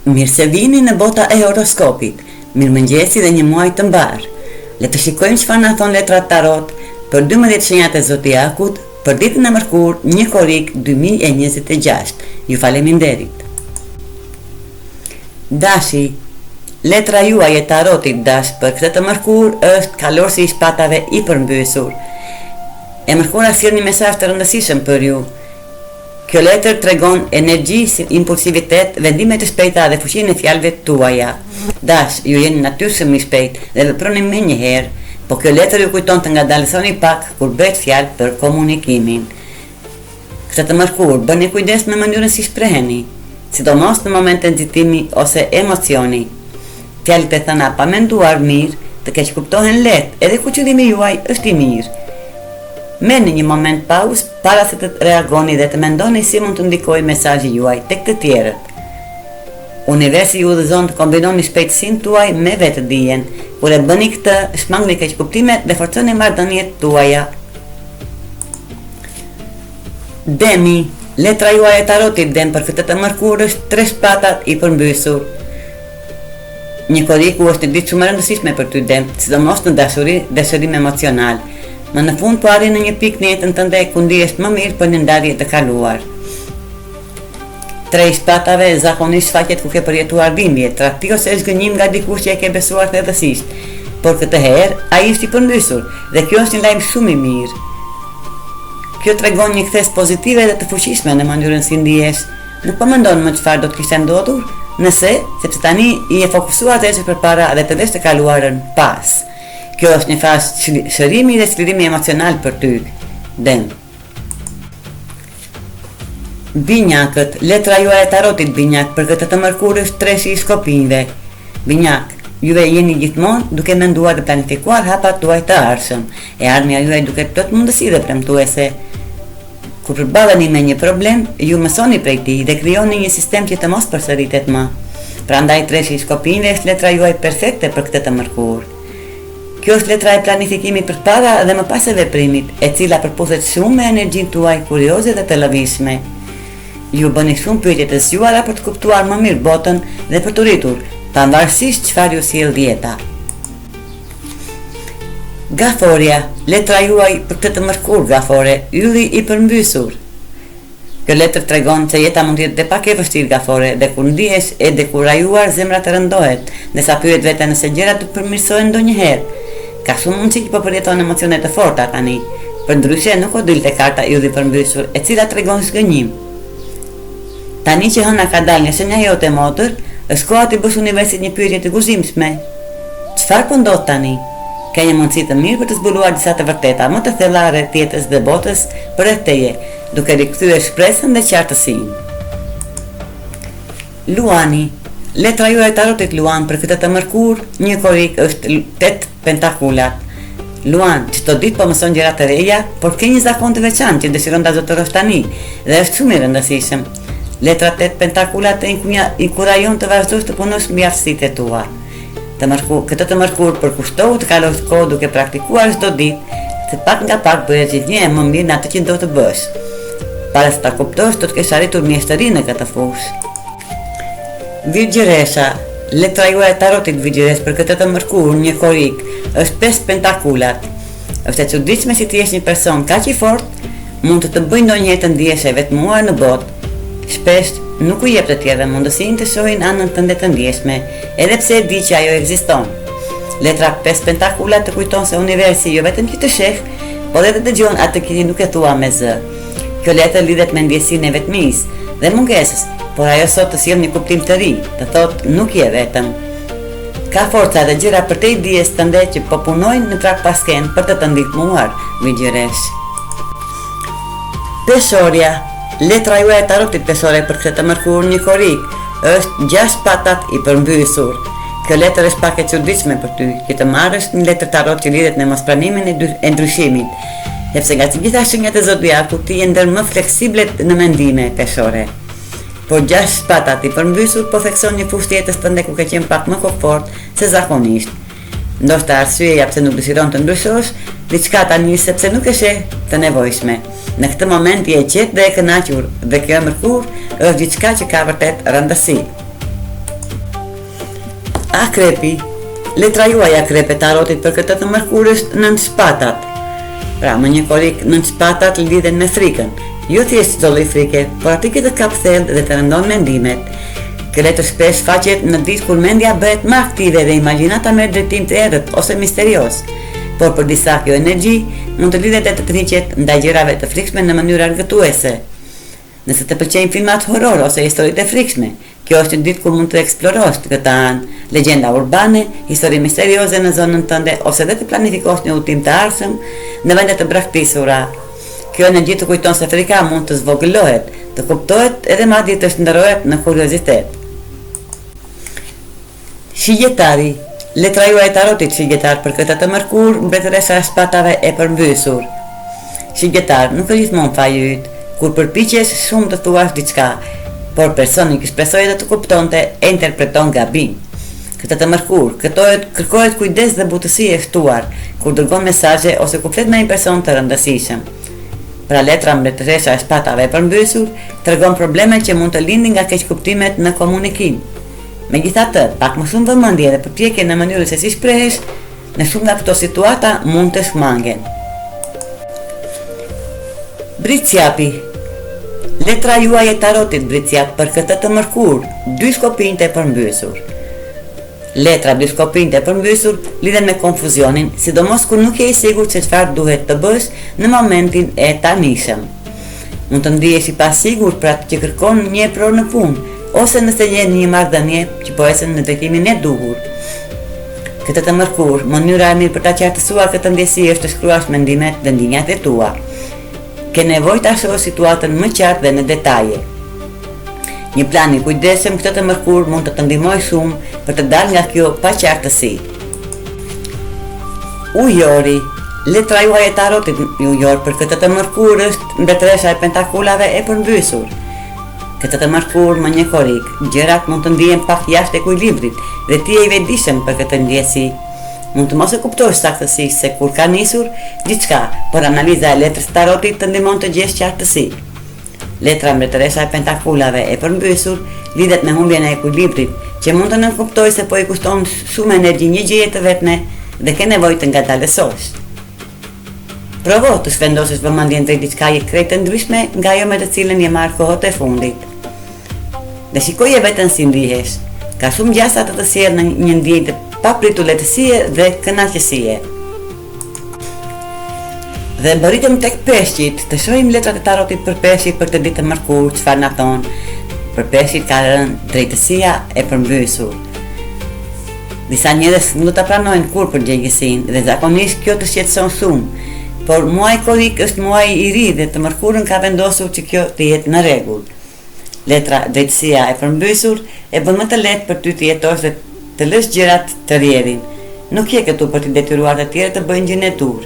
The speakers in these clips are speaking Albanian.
Mirë se vini në bota e horoskopit. Mirëmëngjesi dhe një muaj të mbar. Le të shikojmë çfarë na thon letrat tarot për 12 shenjat e zodiakut për ditën e mërkur 1 korrik 2026. Ju faleminderit. Dashi, letra juaj e tarotit dash për këtë të mërkur është kalorsi i shpatave i përmbysur. E mërkura sjell një mesazh të rëndësishëm për ju. Kjo letër tregon energji, impulsivitet, vendime të shpejta dhe fuqinë e fjalëve tuaja. Dash, ju jeni natyrshëm i shpejt dhe veproni më një herë, po kjo letër ju kujton të ngadalësoni pak kur bëhet fjalë për komunikimin. Këtë të mërkur, bëni kujdes me mënyrën si shpreheni, sidomos në momente nxitimi ose emocioni. Fjalët e thëna pa menduar mirë, të keq kuptohen lehtë, edhe kur qëllimi juaj është i mirë. Merrni një moment pauzë para se të reagoni dhe të mendoni si mund të ndikojë mesazhi juaj tek të tjerët. Universi ju udhëzon të kombinoni shpejtësinë tuaj me vetëdijen. Kur e bëni këtë, shmangni keq kuptimet dhe forconi marrëdhëniet tuaja. Demi, letra juaj e tarotit dem për këtë të mërkur është 3 shpatat i përmbysur. Një korriku është një ditë shumë e rëndësishme për ty dem, sidomos në dashuri dhe shërim emocional. Më në fund po arrin në një pikë në jetën tënde ku ndihesh më mirë për një ndarje të kaluar. 3 shpatave zakonisht shfaqet ku ke përjetuar dhimbje, tradhti ose zgënjim nga dikush që e ke besuar thellësisht, por këtë herë ai është i përmbysur dhe kjo është një lajm shumë i mirë. Kjo tregon një kthes pozitive dhe të fuqishme në mënyrën si ndihesh. Nuk po mendon më çfarë do të kishte ndodhur, sepse tani i e fokusuar atëherë përpara dhe të vesh të kaluarën pas. Kjo është një fazë shërimi dhe çlirimi emocional për ty. Dem. Binjakët, letra juaj e tarotit binjak për këtë të mërkur është 3 i shkopinjve. Binjak, juve jeni gjithmonë duke menduar dhe planifikuar hapat tuaj të ardhshëm. E ardhmja juaj duke plot mundësi dhe premtuese. Kur përballeni me një problem, ju mësoni prej tij dhe krijoni një sistem që të mos përsëritet më. Prandaj 3 i shkopinjve është letra juaj perfekte për këtë të mërkur. Kjo është letra e planifikimit përpara dhe më pas e veprimit, e cila përputhet shumë me energjinë tuaj kurioze dhe të lëvizshme. Ju bëni shumë pyetje të zgjuara për të kuptuar më mirë botën dhe për të rritur, pavarësisht çfarë ju sjell dieta. Gaforia, letra juaj për këtë të mërkur gafore, ylli i përmbysur. Kjo letër tregon se jeta mund të jetë pak e vështirë gafore dhe kur ndihesh e dekurajuar zemra të rëndohet, ndërsa pyet veten nëse gjërat do të përmirësohen ndonjëherë. Ka shumë mundësi që po përjeton emocione të forta tani, përndryshe nuk o dilte karta ylli përmbysur, e cila tregon zgënjim. Tani që hëna ka dalë nga shenja jote motër, është koha të bësh universit një pyetje të guzimshme. Çfarë po ndodh tani? Ka një mundësi të mirë për të zbuluar disa të vërteta më të thella rreth jetës dhe botës përreth teje, duke rikthyer shpresën dhe qartësinë. Luani, letra juaj e tarotit Luan për këtë të mërkur, 1 korrik është 8 pentakulat. Luan, çdo ditë po mëson gjëra të reja, por ke një zakon të veçantë që dëshiron ta zotërosh tani dhe është shumë i rëndësishëm. Letra 8 pentakulat të inkurajon të vazhdosh të punosh mbi aftësitë tua. Këtë të mërkur përkushtohu të kalosh kohë duke praktikuar çdo ditë, se pak nga pak bëhet gjithnjë më mirë në atë që do të bësh. Para se ta kuptosh, do të kesh arritur mjeshtëri në këtë fushë. Virgjëresha, letra juaj e tarotit Virgjëres për këtë të mërkur, 1 korrik, është 5 pentakulat. Është e çuditshme si ti je një person kaq i fortë, mund të bëjë ndonjëherë të ndihesh e vetmuar në botë. Shpesh nuk u jep të tjerëve mundësinë të shohin anën tënde të ndjeshme, edhe pse e di që ajo ekziston. Letra 5 pentakulat të kujton se universi jo vetëm që të sheh, por edhe dëgjon atë që nuk e thua me zë. Kjo letër lidhet me ndjesinë e vetmisë dhe mungesës, por ajo sot të sjell një kuptim të ri, të thotë nuk je vetëm. Ka forca dhe gjëra për te dijes tënde që po punojnë në trak pasken për të ndihmuar, Virgjëresh. Peshoria, letra juaj e tarotit peshore për këtë të mërkur, 1 korrik, është 6 patat i përmbysur. Kjo letër është pak e çuditshme për ty, që të marrësh një letër tarot që lidhet me mospranimin e ndryshimit, sepse nga të gjitha shenjat e zodiakut ti je ndër më fleksiblet në mendime peshore. Por 6 patat i përmbysur po thekson një fushë jetës tënde ku ke qenë pak më komfort se zakonisht. Ndoshta arsyeja pse nuk dëshiron të ndryshosh, diçka tani sepse nuk e sheh të nevojshme. Në këtë moment je qetë dhe e kënaqur dhe kjo mërkur është diçka që ka vërtet rëndësi. Akrepi. Letra juaj akrepe tarotit për këtë të mërkurës nën shpatat. Pra, më një korik nën shpatat lidhen me frikën. Jo thjesht çdo lloj frike, por aty që të kap thellë dhe të rëndon mendimet. Kjo letër shpesh faqet në ditë kur mendja bëhet më aktive dhe imagjinata merr drejtim të errët ose misterios. Por për disa kjo energji mund të lidhet e të tërhiqet ndaj gjërave të frikshme në mënyrë argëtuese. Nëse të pëlqejnë filmat horror ose historitë e frikshme, kjo është një ditë kur mund të eksplorosh këtë anë, legjenda urbane, histori misterioze në zonën tënde ose edhe të planifikosh një udhtim të ardhshëm në vende të braktisura. Kjo energji të kujton se frika mund të zvogëlohet, të kuptohet edhe madje të shndërrohet në kuriozitet. Shigjetari. Letra juaj e tarotit shigjetar për këtë të mërkur, mbretëresa e shpatave e përmbysur. Shigjetar, nuk është gjithmonë faji yt, kur përpiqesh shumë të thuash diçka, por personi që shpresoi të kuptonte e interpreton gabim. Këtë të mërkur, kërkohet kujdes dhe butësi e ftuar, kur dërgon mesazhe ose kur flet me një person të rëndësishëm. Pra letra mbretëresa e shpatave e përmbysur tregon probleme që mund të lindin nga keqkuptimet në komunikim. Megjithatë, pak më shumë vëmendje dhe përpjekje në mënyrën se si shprehesh, në shumë nga këto situata mund të shmangen. Britsjapi. Letra juaj e tarotit britsjap për këtë të mërkur, 2 shkopinjtë e përmbysur. Letra 2 shkopinjtë e përmbysur lidhen me konfuzionin, sidomos kur nuk je i sigurt se çfarë duhet të bësh në momentin e tanishëm. Mund të ndihesh i pasigurt për atë që kërkon një prorë në punë, ose nëse je në një marrëdhënie që po ecën në drejtimin e duhur. Këtë të mërkur, mënyra e mirë për ta qartësuar këtë ndjesi është të shkruash mendimet dhe ndjenjat e tua. Ke nevojë ta shohësh situatën më qartë dhe në detaje. Një plan i kujdesshëm këtë të mërkur mund të të ndihmojë shumë për të dalë nga kjo paqartësi. Ujori. Letra juaj e tarotit ujor për këtë të mërkur është mbretëresa e pentakulave e përmbysur. Këtë të mërkur më një korik, gjërat mund të ndihen pak jashtë ekuilibrit dhe ti je i vetëdijshëm për këtë ndjesi. Mund të mos e kuptosh saktësisht se kur ka nisur diçka, por analiza e letrës së tarotit të ndihmon të gjesh qartësi. Letra mbretëresa e pentakulave e përmbysur lidhet me humbjen e ekuilibrit, që mund të nënkuptojë se po i kuston shumë energji një gjëje të vetme dhe ke nevojë të ngadalësosh. Provo të shvendosësh vëmendjen drejt diçkaje krejt të ndryshme nga ajo me të cilën je marrë kohët e fundit. Dhe shikoje veten si ndihesh. Ka shumë gjasa të sjellë në një ndjenjë të papritur lehtësie dhe kënaqësie. Dhe bëritëm tek peshqit, të shohim letrat e tarotit për peshqit për këtë ditë të mërkur, çfarë na thon. Për peshqit ka rënë drejtësia e përmbysur. Disa njerëz nuk ta pranojnë kur përgjegjësinë dhe zakonisht kjo të shqetëson shumë. Por muaji korik është muaji i ri dhe të mërkurën ka vendosur që kjo të jetë në rregull. Letra drejtësia e përmbysur e bën më të lehtë për ty të jetosh dhe të lësh gjërat të rrjedhin. Nuk je këtu për të detyruar të tjerë të bëjnë gjën e dur.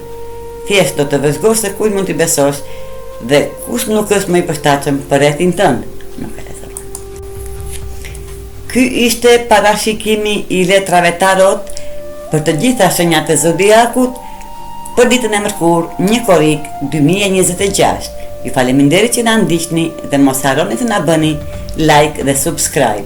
Thjesht do të vëzhgosh se kujt mund t'i besosh dhe kush nuk është më i përshtatshëm për rrethin tënd. Ky ishte parashikimi i letrave tarot për të gjitha shenjat e zodiakut për ditën e mërkur, 1 korik 2026. Ju faleminderit që na ndiqni dhe mos harroni të na bëni like dhe subscribe.